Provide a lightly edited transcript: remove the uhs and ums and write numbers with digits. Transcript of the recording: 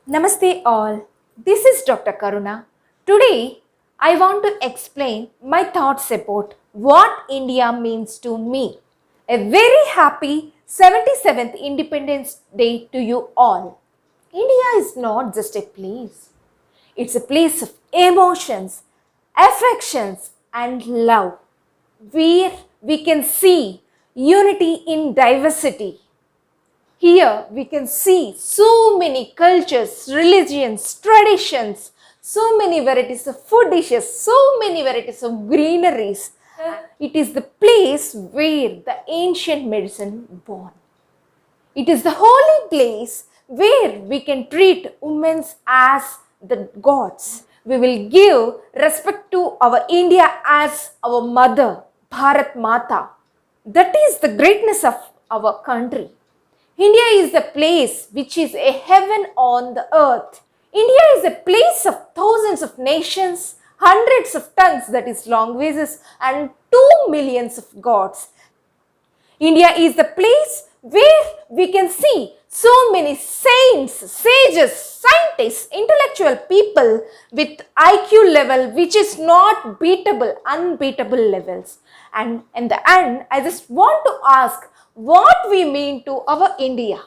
Namaste all. This is Dr. Karuna. Today, I want to explain my thoughts about what India means to me. A very happy 77th Independence Day to you all. India is not just a place. It's a place of emotions, affections and love, where we can see unity in diversity. Here we can see so many cultures, religions, traditions, so many varieties of food dishes, so many varieties of greeneries. It is the place where the ancient medicine born. It is the holy place where we can treat women as the gods. We will give respect to our India as our mother, Bharat Mata. That is the greatness of our country. India is the place which is a heaven on the earth. India is a place of thousands of nations, hundreds of tongues, that is languages, and 2 millions of gods. India is the place where we can see so many saints, sages, scientists, intellectual people with IQ level which is not beatable, unbeatable levels. And in the end, I just want to ask what we mean to our India.